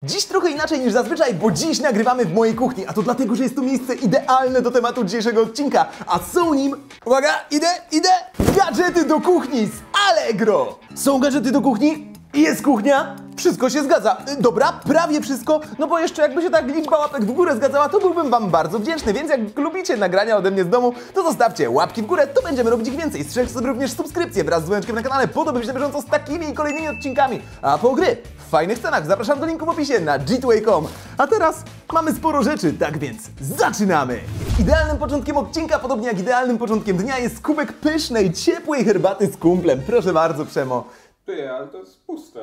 Dziś trochę inaczej niż zazwyczaj, bo dziś nagrywamy w mojej kuchni, a to dlatego, że jest to miejsce idealne do tematu dzisiejszego odcinka, a są nim, uwaga, idę, gadżety do kuchni z Allegro! Są gadżety do kuchni? Jest kuchnia? Wszystko się zgadza. Dobra, prawie wszystko, no bo jeszcze jakby się tak liczba łapek w górę zgadzała, to byłbym wam bardzo wdzięczny, więc jak lubicie nagrania ode mnie z domu, to zostawcie łapki w górę, to będziemy robić ich więcej. Strzelcie sobie również subskrypcję wraz z dzwoneczkiem na kanale, po to by być na bieżąco z takimi i kolejnymi odcinkami. A po gry w fajnych cenach zapraszam do linku w opisie na g2a.com. A teraz mamy sporo rzeczy, tak więc zaczynamy! Idealnym początkiem odcinka, podobnie jak idealnym początkiem dnia, jest kubek pysznej, ciepłej herbaty z kumplem. Proszę bardzo, Przemo. Ty, ale to jest puste.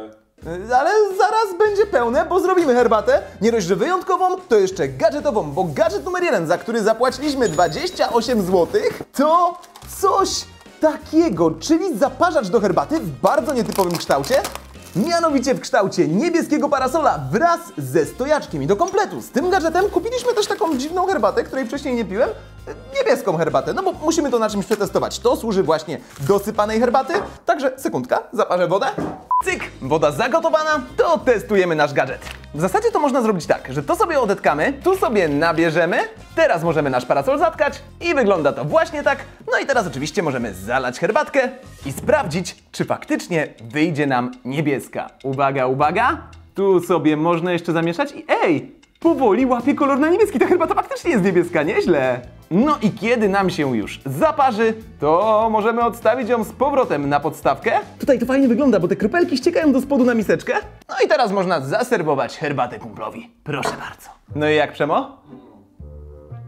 Ale zaraz będzie pełne, bo zrobimy herbatę. Nie dość, że wyjątkową, to jeszcze gadżetową, bo gadżet numer 1, za który zapłaciliśmy 28 zł, to coś takiego, czyli zaparzacz do herbaty w bardzo nietypowym kształcie. Mianowicie w kształcie niebieskiego parasola wraz ze stojaczkiem i do kompletu. Z tym gadżetem kupiliśmy też taką dziwną herbatę, której wcześniej nie piłem. Niebieską herbatę, no bo musimy to na czymś przetestować. To służy właśnie do sypanej herbaty. Także sekundka, zaparzę wodę. Cyk, woda zagotowana, to testujemy nasz gadżet. W zasadzie to można zrobić tak, że to sobie odetkamy, tu sobie nabierzemy, teraz możemy nasz parasol zatkać i wygląda to właśnie tak. No i teraz oczywiście możemy zalać herbatkę i sprawdzić, czy faktycznie wyjdzie nam niebieska. Uwaga, uwaga, tu sobie można jeszcze zamieszać i powoli łapie kolor na niebieski, ta herbata faktycznie jest niebieska, nieźle. No i kiedy nam się już zaparzy, to możemy odstawić ją z powrotem na podstawkę. Tutaj to fajnie wygląda, bo te kropelki ściekają do spodu na miseczkę. No i teraz można zaserwować herbatę kumplowi. Proszę bardzo. No i jak, Przemo?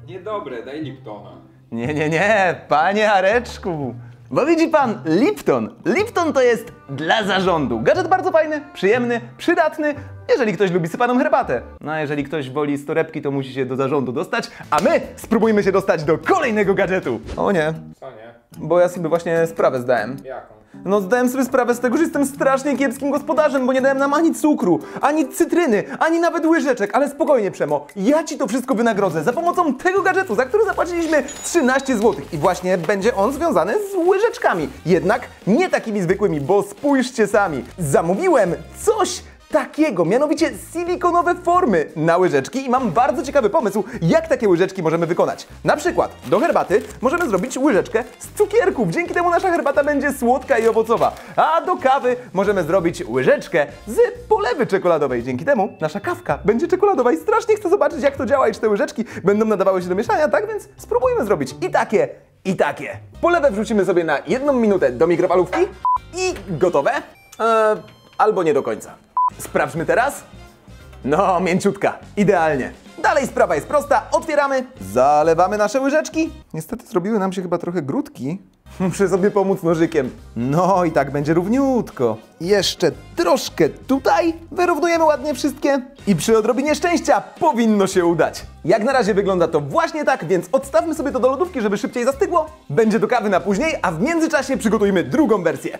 Niedobre, daj Liptona. Nie, panie Areczku. Bo widzi pan, Lipton. Lipton to jest dla zarządu. Gadżet bardzo fajny, przyjemny, przydatny, jeżeli ktoś lubi sypaną herbatę. No a jeżeli ktoś woli z torebki, to musi się do zarządu dostać, a my spróbujmy się dostać do kolejnego gadżetu. O nie, Co nie? bo ja sobie właśnie sprawę zdałem. Jaką? No zdałem sobie sprawę z tego, że jestem strasznie kiepskim gospodarzem, bo nie dałem nam ani cukru, ani cytryny, ani nawet łyżeczek, ale spokojnie, Przemo, ja ci to wszystko wynagrodzę za pomocą tego gadżetu, za który zapłaciliśmy 13 zł i właśnie będzie on związany z łyżeczkami, jednak nie takimi zwykłymi, bo spójrzcie sami, zamówiłem coś takiego, mianowicie silikonowe formy na łyżeczki i mam bardzo ciekawy pomysł, jak takie łyżeczki możemy wykonać. Na przykład do herbaty możemy zrobić łyżeczkę z cukierków, dzięki temu nasza herbata będzie słodka i owocowa, a do kawy możemy zrobić łyżeczkę z polewy czekoladowej, dzięki temu nasza kawka będzie czekoladowa i strasznie chcę zobaczyć, jak to działa i czy te łyżeczki będą nadawały się do mieszania, tak więc spróbujmy zrobić i takie. Polewę wrzucimy sobie na 1 minutę do mikrofalówki i gotowe, albo nie do końca. Sprawdźmy teraz. No, mięciutka, idealnie. Dalej sprawa jest prosta, otwieramy, zalewamy nasze łyżeczki. Niestety zrobiły nam się chyba trochę grudki. Muszę sobie pomóc nożykiem. No i tak będzie równiutko. Jeszcze troszkę tutaj. Wyrównujemy ładnie wszystkie. I przy odrobinie szczęścia powinno się udać. Jak na razie wygląda to właśnie tak, więc odstawmy sobie to do lodówki, żeby szybciej zastygło. Będzie do kawy na później, a w międzyczasie przygotujmy drugą wersję.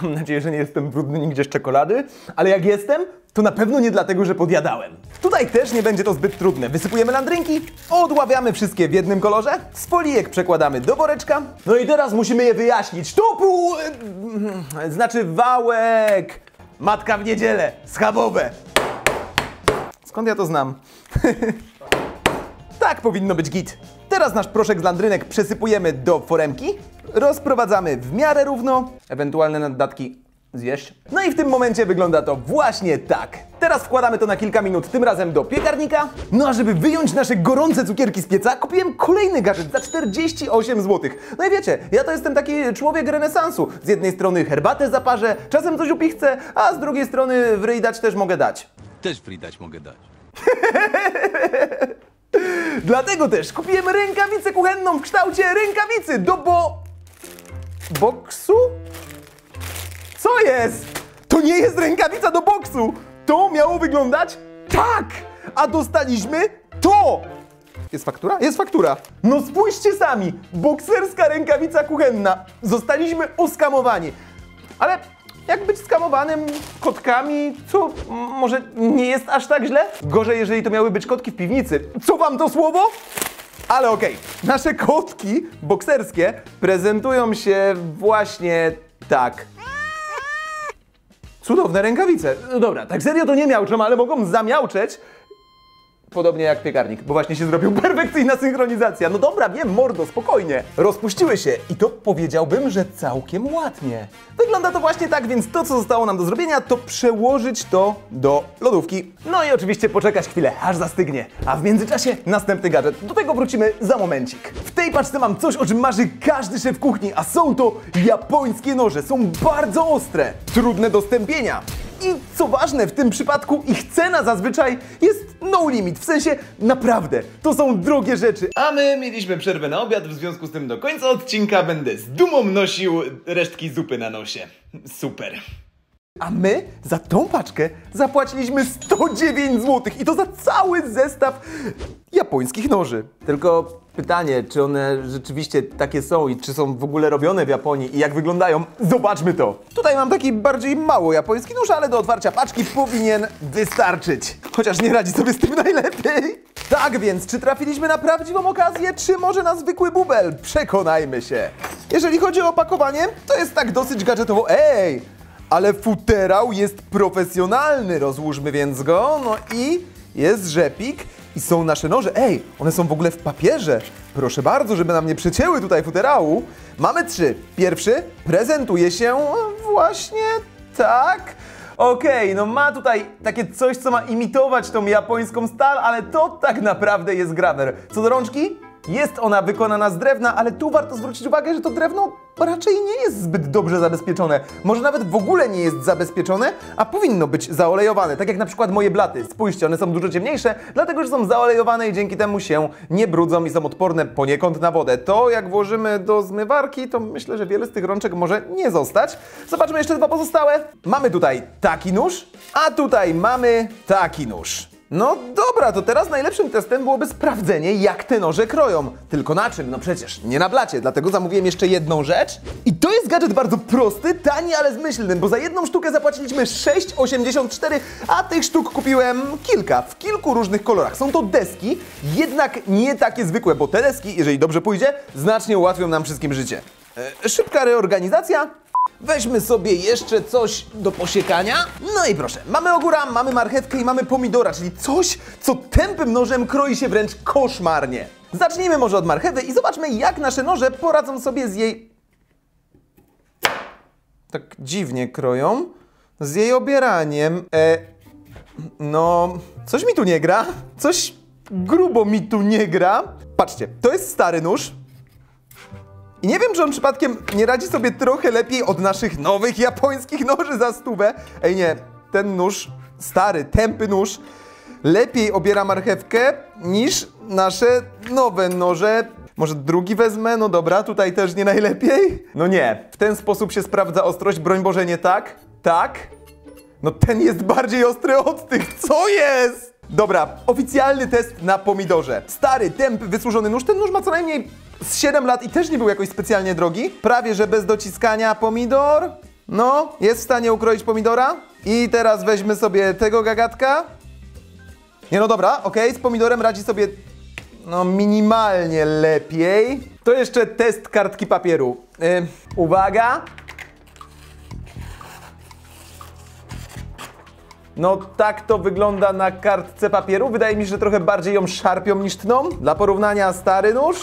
Mam nadzieję, że nie jestem brudny nigdzie z czekolady, ale jak jestem, to na pewno nie dlatego, że podjadałem. Tutaj też nie będzie to zbyt trudne. Wysypujemy landrynki, odławiamy wszystkie w jednym kolorze, z folijek przekładamy do woreczka. No i teraz musimy je wyjaśnić. Znaczy wałek. Matka w niedzielę, schabowe. Skąd ja to znam? Tak powinno być git. Teraz nasz proszek z landrynek przesypujemy do foremki, rozprowadzamy w miarę równo, ewentualne naddatki zjeść. No i w tym momencie wygląda to właśnie tak. Teraz wkładamy to na kilka minut, tym razem do piekarnika. No a żeby wyjąć nasze gorące cukierki z pieca, kupiłem kolejny gadżet za 48 zł. No i wiecie, ja to jestem taki człowiek renesansu. Z jednej strony herbatę zaparzę, czasem coś upichcę, a z drugiej strony w ryj dać też mogę dać. Też w ryj dać mogę dać. Dlatego też kupiłem rękawicę kuchenną w kształcie rękawicy do boksu? Co jest? To nie jest rękawica do boksu! To miało wyglądać tak! A dostaliśmy to! Jest faktura? Jest faktura. No spójrzcie sami! Bokserska rękawica kuchenna. Zostaliśmy oskamowani. Ale jak być skamowanym kotkami, co może nie jest aż tak źle? Gorzej, jeżeli to miały być kotki w piwnicy. Co wam to słowo? Ale okej, nasze kotki bokserskie prezentują się właśnie tak. Cudowne rękawice. No dobra, tak serio to nie miauczą, ale mogą zamiauczeć. Podobnie jak piekarnik, bo właśnie się zrobił perfekcyjna synchronizacja. No dobra, wiem, mordo, spokojnie. Rozpuściły się i to powiedziałbym, że całkiem ładnie. Wygląda to właśnie tak, więc to, co zostało nam do zrobienia, to przełożyć to do lodówki. No i oczywiście poczekać chwilę, aż zastygnie. A w międzyczasie następny gadżet. Do tego wrócimy za momencik. W tej paczce mam coś, o czym marzy każdy szef kuchni, a są to japońskie noże. Są bardzo ostre, trudne do stępienia. I co ważne, w tym przypadku ich cena zazwyczaj jest no limit, w sensie naprawdę, to są drogie rzeczy. A my mieliśmy przerwę na obiad, w związku z tym do końca odcinka będę z dumą nosił resztki zupy na nosie. Super. A my za tą paczkę zapłaciliśmy 109 zł i to za cały zestaw japońskich noży. Tylko pytanie, czy one rzeczywiście takie są i czy są w ogóle robione w Japonii i jak wyglądają? Zobaczmy to. Tutaj mam taki bardziej mało japoński nóż, ale do otwarcia paczki powinien wystarczyć. Chociaż nie radzi sobie z tym najlepiej. Tak więc, czy trafiliśmy na prawdziwą okazję, czy może na zwykły bubel? Przekonajmy się. Jeżeli chodzi o opakowanie, to jest tak dosyć gadżetowo. Ej! Ale futerał jest profesjonalny, rozłóżmy więc go, no i jest rzepik i są nasze noże. Ej, one są w ogóle w papierze. Proszę bardzo, żeby nam nie przecięły tutaj futerału. Mamy 3. Pierwszy prezentuje się właśnie tak. Okej, no ma tutaj takie coś, co ma imitować tą japońską stal, ale to tak naprawdę jest grawer. Co do rączki? Jest ona wykonana z drewna, ale tu warto zwrócić uwagę, że to drewno raczej nie jest zbyt dobrze zabezpieczone. Może nawet w ogóle nie jest zabezpieczone, a powinno być zaolejowane. Tak jak na przykład moje blaty. Spójrzcie, one są dużo ciemniejsze, dlatego że są zaolejowane i dzięki temu się nie brudzą i są odporne poniekąd na wodę. To jak włożymy do zmywarki, to myślę, że wiele z tych rączek może nie zostać. Zobaczmy jeszcze 2 pozostałe. Mamy tutaj taki nóż, a tutaj mamy taki nóż. No dobra, to teraz najlepszym testem byłoby sprawdzenie, jak te noże kroją. Tylko na czym? No przecież nie na blacie, dlatego zamówiłem jeszcze jedną rzecz. I to jest gadżet bardzo prosty, tani, ale zmyślny, bo za jedną sztukę zapłaciliśmy 6,84, a tych sztuk kupiłem kilka, w kilku różnych kolorach. Są to deski, jednak nie takie zwykłe, bo te deski, jeżeli dobrze pójdzie, znacznie ułatwią nam wszystkim życie. Szybka reorganizacja. Weźmy sobie jeszcze coś do posiekania. No i proszę, mamy ogóra, mamy marchewkę i mamy pomidora, czyli coś, co tępym nożem kroi się wręcz koszmarnie. Zacznijmy może od marchewy i zobaczmy, jak nasze noże poradzą sobie z jej... Tak dziwnie kroją. Z jej obieraniem. No, coś mi tu nie gra. Coś grubo mi tu nie gra. Patrzcie, to jest stary nóż. I nie wiem, czy on przypadkiem nie radzi sobie trochę lepiej od naszych nowych japońskich noży za 100. Ej nie, ten nóż, stary, tępy nóż, lepiej obiera marchewkę niż nasze nowe noże. Może drugi wezmę? No dobra, tutaj też nie najlepiej. No nie, w ten sposób się sprawdza ostrość, broń Boże nie tak. Tak? No ten jest bardziej ostry od tych, co jest? Dobra, oficjalny test na pomidorze. Stary, tępy, wysłużony nóż, ten nóż ma co najmniej z 7 lat i też nie był jakoś specjalnie drogi. Prawie, że bez dociskania pomidor. No, jest w stanie ukroić pomidora. I teraz weźmy sobie tego gagatka. Nie no dobra, okej, z pomidorem radzi sobie no minimalnie lepiej. To jeszcze test kartki papieru. Uwaga. No tak to wygląda na kartce papieru. Wydaje mi się, że trochę bardziej ją szarpią niż tną. Dla porównania stary nóż.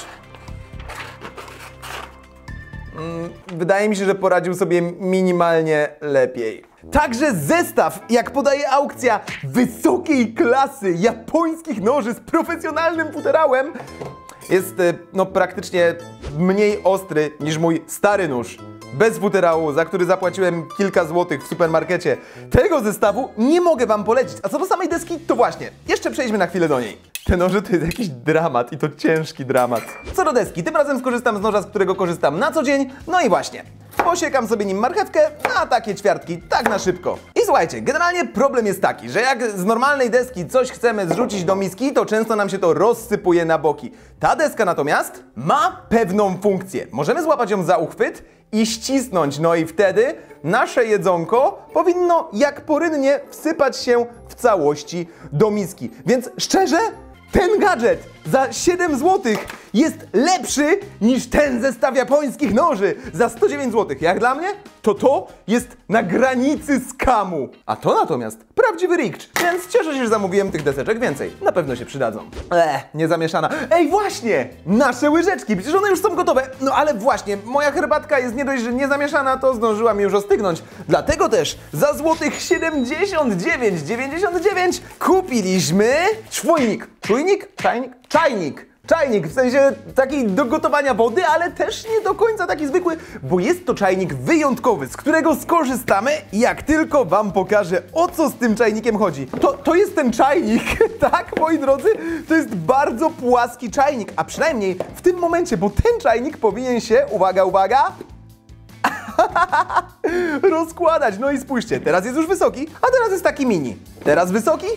Wydaje mi się, że poradził sobie minimalnie lepiej. Także zestaw, jak podaje aukcja, wysokiej klasy japońskich noży z profesjonalnym futerałem jest no praktycznie mniej ostry niż mój stary nóż. Bez futerału, za który zapłaciłem kilka złotych w supermarkecie. Tego zestawu nie mogę wam polecić. A co do samej deski, to właśnie, jeszcze przejdźmy na chwilę do niej. Te noże to jest jakiś dramat i to ciężki dramat. Co do deski, tym razem skorzystam z noża, z którego korzystam na co dzień. No i właśnie, posiekam sobie nim marchewkę na takie ćwiartki, tak na szybko. I słuchajcie, generalnie problem jest taki, że jak z normalnej deski coś chcemy zrzucić do miski, to często nam się to rozsypuje na boki. Ta deska natomiast ma pewną funkcję. Możemy złapać ją za uchwyt i ścisnąć, no i wtedy nasze jedzonko powinno jak porynnie wsypać się w całości do miski. Więc szczerze, ten gadżet za 7 zł jest lepszy niż ten zestaw japońskich noży za 109 zł. Jak dla mnie, to jest na granicy skamu. A to natomiast prawdziwy rikcz, więc cieszę się, że zamówiłem tych deseczek więcej. Na pewno się przydadzą. Nie zamieszana. Ej, właśnie! Nasze łyżeczki, przecież one już są gotowe. No ale właśnie, moja herbatka jest nie dość, że nie zamieszana, to zdążyła mi już ostygnąć. Dlatego też za złotych 79,99 kupiliśmy czwójnik. Czujnik? Czajnik? Czajnik. Czajnik, w sensie taki do gotowania wody, ale też nie do końca taki zwykły, bo jest to czajnik wyjątkowy, z którego skorzystamy, jak tylko wam pokażę, o co z tym czajnikiem chodzi. To jest ten czajnik, tak, moi drodzy? To jest bardzo płaski czajnik, a przynajmniej w tym momencie, bo ten czajnik powinien się, uwaga, uwaga, rozkładać. No i spójrzcie, teraz jest już wysoki, a teraz jest taki mini. Teraz wysoki,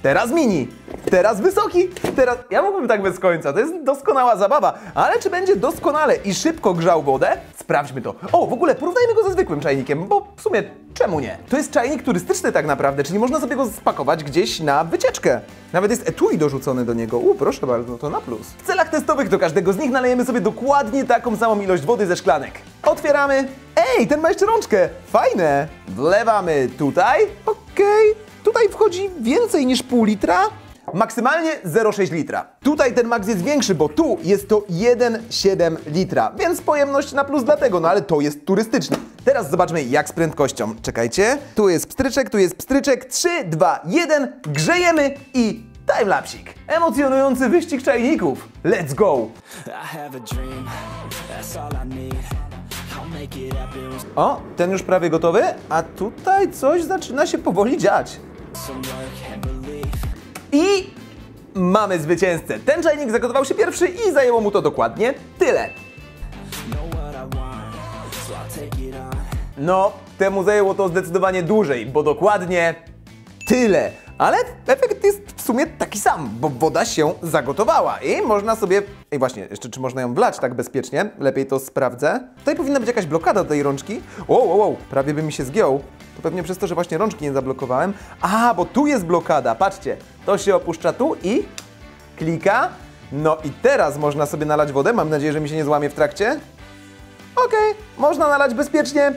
teraz mini. Teraz wysoki, teraz... Ja mógłbym tak bez końca, to jest doskonała zabawa. Ale czy będzie doskonale i szybko grzał wodę? Sprawdźmy to. O, w ogóle porównajmy go ze zwykłym czajnikiem, bo w sumie czemu nie? To jest czajnik turystyczny tak naprawdę, czyli można sobie go spakować gdzieś na wycieczkę. Nawet jest etui dorzucony do niego. Proszę bardzo, to na plus. W celach testowych do każdego z nich nalejemy sobie dokładnie taką samą ilość wody ze szklanek. Otwieramy. Ej, ten ma jeszcze rączkę. Fajne. Wlewamy tutaj. Okej. Tutaj wchodzi więcej niż pół litra. Maksymalnie 0,6 litra. Tutaj ten maks jest większy, bo tu jest to 1,7 litra, więc pojemność na plus dlatego, no ale to jest turystyczne. Teraz zobaczmy jak z prędkością. Czekajcie, tu jest pstryczek, 3, 2, 1, grzejemy i timelapsik. Emocjonujący wyścig czajników. Let's go! O, ten już prawie gotowy, a tutaj coś zaczyna się powoli dziać. I mamy zwycięzcę. Ten czajnik zagotował się pierwszy i zajęło mu to dokładnie tyle. No, temu zajęło to zdecydowanie dłużej, bo dokładnie tyle. Ale efekt jest w sumie taki sam, bo woda się zagotowała i można sobie... Ej, właśnie, jeszcze czy można ją wlać tak bezpiecznie? Lepiej to sprawdzę. Tutaj powinna być jakaś blokada do tej rączki. Wow, prawie by mi się zgiął. To pewnie przez to, że właśnie rączki nie zablokowałem. A, bo tu jest blokada, patrzcie. To się opuszcza tu i klika. No i teraz można sobie nalać wodę. Mam nadzieję, że mi się nie złamie w trakcie. Okej, można nalać bezpiecznie.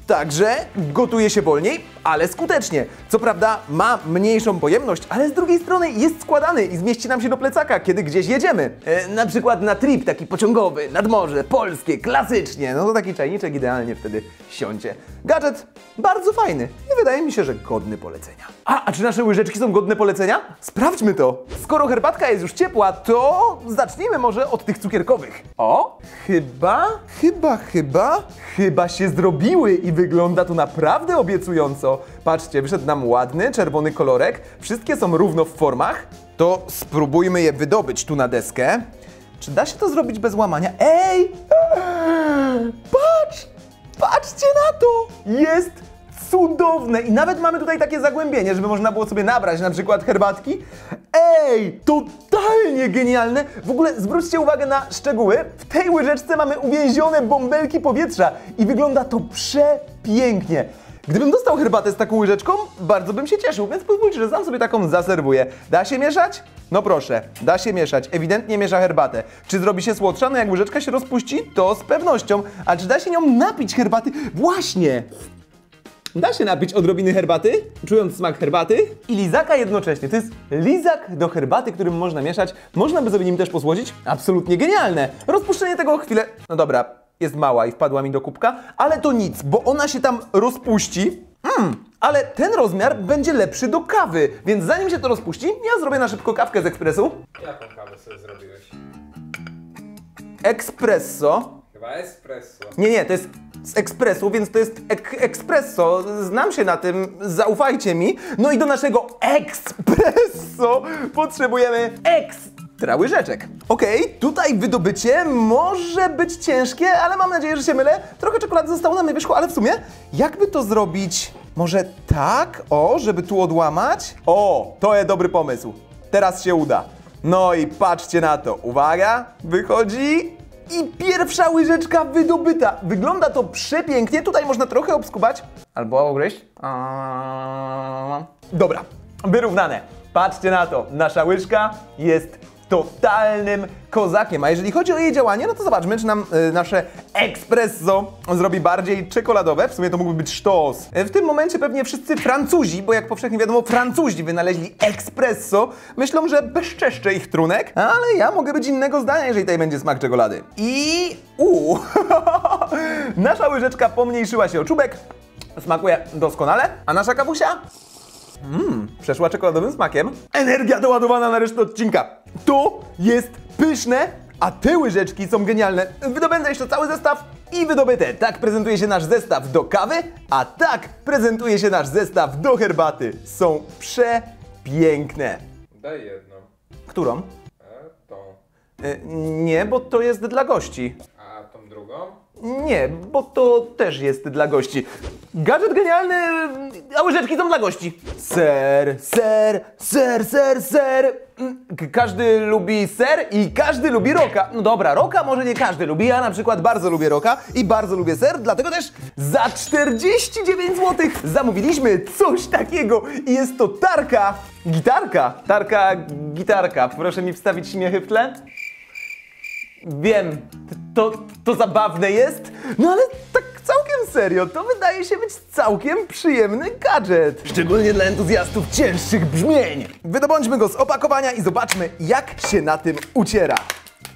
Także gotuje się wolniej, ale skutecznie. Co prawda ma mniejszą pojemność, ale z drugiej strony jest składany i zmieści nam się do plecaka, kiedy gdzieś jedziemy. Na przykład na trip taki pociągowy, nad morze, polskie, klasycznie. No to taki czajniczek idealnie wtedy siądzie. Gadżet bardzo fajny i wydaje mi się, że godny polecenia. A czy nasze łyżeczki są godne polecenia? Sprawdźmy to. Skoro herbatka jest już ciepła, to zacznijmy może od tych cukierkowych. O, chyba się zrobiły i wygląda to naprawdę obiecująco. Patrzcie, wyszedł nam ładny, czerwony kolorek. Wszystkie są równo w formach. To spróbujmy je wydobyć tu na deskę. Czy da się to zrobić bez łamania? Ej! Patrzcie na to! Jest cudowne! I nawet mamy tutaj takie zagłębienie, żeby można było sobie nabrać na przykład herbatki. Ej! Totalnie genialne! W ogóle zwróćcie uwagę na szczegóły. W tej łyżeczce mamy uwięzione bąbelki powietrza i wygląda to przepięknie. Gdybym dostał herbatę z taką łyżeczką, bardzo bym się cieszył, więc pozwólcie, że sam sobie taką zaserwuję. Da się mieszać? No proszę, da się mieszać. Ewidentnie miesza herbatę. Czy zrobi się słodsza? No jak łyżeczka się rozpuści, to z pewnością. A czy da się nią napić herbaty? Właśnie! Da się napić odrobiny herbaty, czując smak herbaty i lizaka jednocześnie. To jest lizak do herbaty, którym można mieszać. Można by sobie nim też posłodzić. Absolutnie genialne. Rozpuszczenie tego chwilę... No dobra, jest mała i wpadła mi do kubka, ale to nic, bo ona się tam rozpuści. Ale ten rozmiar będzie lepszy do kawy, więc zanim się to rozpuści, ja zrobię na szybko kawkę z ekspresu. Jaką kawę sobie zrobiłeś? Espresso. Chyba espresso. Nie, to jest z ekspresu, więc to jest espresso. Znam się na tym, zaufajcie mi. No i do naszego espresso potrzebujemy ekstra łyżeczek. Okej, tutaj wydobycie może być ciężkie, ale mam nadzieję, że się mylę. Trochę czekolady zostało na mnie wierzchu, ale w sumie jakby to zrobić? Może tak? O, żeby tu odłamać? O, to jest dobry pomysł. Teraz się uda. No i patrzcie na to. Uwaga, wychodzi... I pierwsza łyżeczka wydobyta. Wygląda to przepięknie. Tutaj można trochę obskubać. Albo ugryźć. Dobra, wyrównane. Patrzcie na to. Nasza łyżka jest totalnym kozakiem. A jeżeli chodzi o jej działanie, no to zobaczmy, czy nam nasze espresso zrobi bardziej czekoladowe. W sumie to mógłby być sztos. W tym momencie pewnie wszyscy Francuzi, bo jak powszechnie wiadomo, Francuzi wynaleźli espresso, myślą, że bezczeszczę ich trunek, ale ja mogę być innego zdania, jeżeli tutaj będzie smak czekolady. Nasza łyżeczka pomniejszyła się o czubek. Smakuje doskonale. A nasza kawusia? Przeszła czekoladowym smakiem. Energia doładowana na resztę odcinka. To jest pyszne, a te łyżeczki są genialne. Wydobędę jeszcze cały zestaw i wydobyte. Tak prezentuje się nasz zestaw do kawy, a tak prezentuje się nasz zestaw do herbaty. Są przepiękne. Daj jedną. Którą? Tą. Nie, bo to jest dla gości. A tą drugą? Nie, bo to też jest dla gości. Gadżet genialny, a łyżeczki są dla gości. Ser, ser, ser, ser, ser. Każdy lubi ser i każdy lubi roka. No dobra, roka może nie każdy lubi, ja na przykład bardzo lubię roka i bardzo lubię ser, dlatego też za 49 zł zamówiliśmy coś takiego i jest to tarka, gitarka. Proszę mi wstawić śmiechy w tle. Wiem, to zabawne jest, no ale tak całkiem serio, to wydaje się być całkiem przyjemny gadżet. Szczególnie dla entuzjastów cięższych brzmień. Wydobądźmy go z opakowania i zobaczmy, jak się na tym uciera.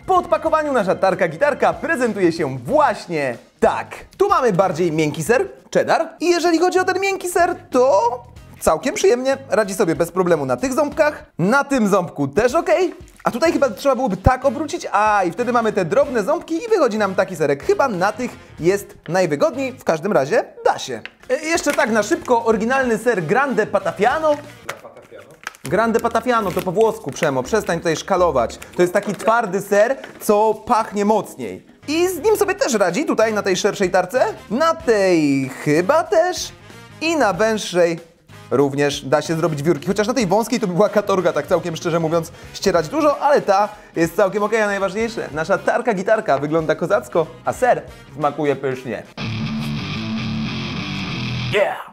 Po odpakowaniu nasza gitarka prezentuje się właśnie tak. Tu mamy bardziej miękki ser, cheddar. I jeżeli chodzi o ten miękki ser, to całkiem przyjemnie radzi sobie bez problemu na tych ząbkach. Na tym ząbku też ok. A tutaj chyba trzeba byłoby tak obrócić, i wtedy mamy te drobne ząbki i wychodzi nam taki serek. Chyba na tych jest najwygodniej, w każdym razie da się. Jeszcze tak na szybko, oryginalny ser Grande Patafiano. Grande Patafiano to po włosku, Przemo, przestań tutaj szkalować. To jest taki twardy ser, co pachnie mocniej. I z nim sobie też radzi, tutaj na tej szerszej tarce, na tej chyba też i na węższej również da się zrobić wiórki, chociaż na tej wąskiej to by była katorga, tak całkiem szczerze mówiąc, ścierać dużo, ale ta jest całkiem okej, a najważniejsze, nasza gitarka wygląda kozacko, a ser smakuje pysznie. Yeah!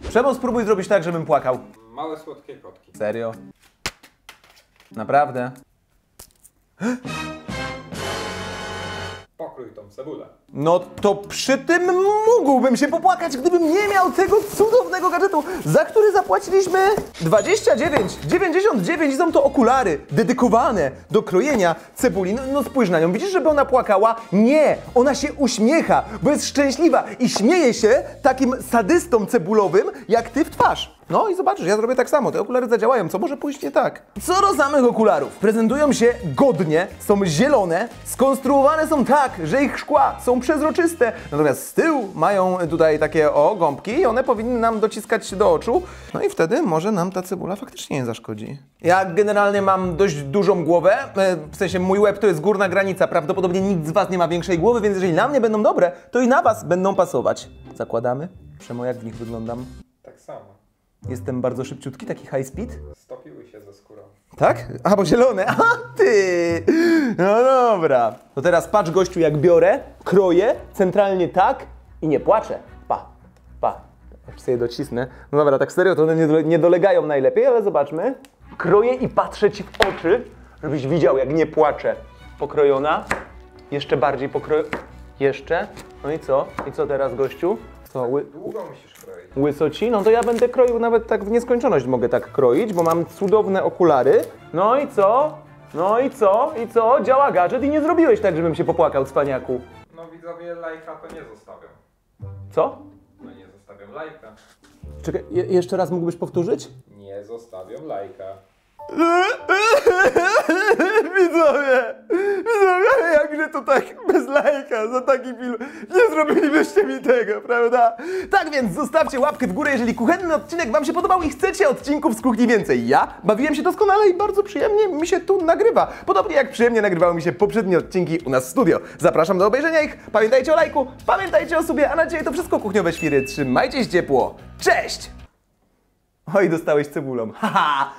Przemo, spróbuj zrobić tak, żebym płakał. Małe słodkie kotki. Serio? Naprawdę? Pokrój tą cebulę. No to przy tym mógłbym się popłakać, gdybym nie miał tego cudownego gadżetu, za który zapłaciliśmy 29,99 i są to okulary dedykowane do krojenia cebuli. No spójrz na nią, widzisz, żeby ona płakała? Nie, ona się uśmiecha, bo jest szczęśliwa i śmieje się takim sadystom cebulowym, jak ty w twarz. No i zobaczysz, ja zrobię tak samo, te okulary zadziałają, co może pójść nie tak. Co do samych okularów, prezentują się godnie, są zielone, skonstruowane są tak, że ich szkła są przezroczyste, natomiast z tyłu mają tutaj takie gąbki i one powinny nam dociskać się do oczu, no i wtedy może nam ta cebula faktycznie nie zaszkodzi. Ja generalnie mam dość dużą głowę, w sensie mój łeb to jest górna granica, prawdopodobnie nikt z was nie ma większej głowy, więc jeżeli na mnie będą dobre, to i na was będą pasować. Zakładamy? Przemo, jak w nich wyglądam? Tak samo. Jestem bardzo szybciutki, taki high speed. Stopiły się ze skórą. Tak? A, bo zielone. A ty! No dobra. To teraz patrz, gościu, jak biorę, kroję centralnie tak i nie płaczę. Pa. Aż sobie docisnę. No dobra, tak serio, to one nie dolegają najlepiej, ale zobaczmy. Kroję i patrzę ci w oczy, żebyś widział, jak nie płaczę. Pokrojona. Jeszcze bardziej pokrojona. Jeszcze. No i co? I co teraz, gościu? Co? Długo musisz kroić. Łysoci? No to ja będę kroił nawet tak w nieskończoność mogę tak kroić, bo mam cudowne okulary. No i co? I co? Działa gadżet i nie zrobiłeś tak, żebym się popłakał, cwaniaku. No widzowie lajka to nie zostawią. Co? No nie zostawią lajka. Czekaj, jeszcze raz mógłbyś powtórzyć? Nie zostawią lajka. Widzowie, jakże to tak bez lajka za taki film nie zrobilibyście mi tego, prawda? Tak więc zostawcie łapkę w górę, jeżeli kuchenny odcinek wam się podobał i chcecie odcinków z kuchni więcej. Ja bawiłem się doskonale i bardzo przyjemnie mi się tu nagrywa. Podobnie jak przyjemnie nagrywały mi się poprzednie odcinki u nas w studio. Zapraszam do obejrzenia ich, pamiętajcie o lajku, pamiętajcie o sobie, a na dzisiaj to wszystko, kuchniowe świry. Trzymajcie się ciepło, cześć! Oj, dostałeś cebulą, haha!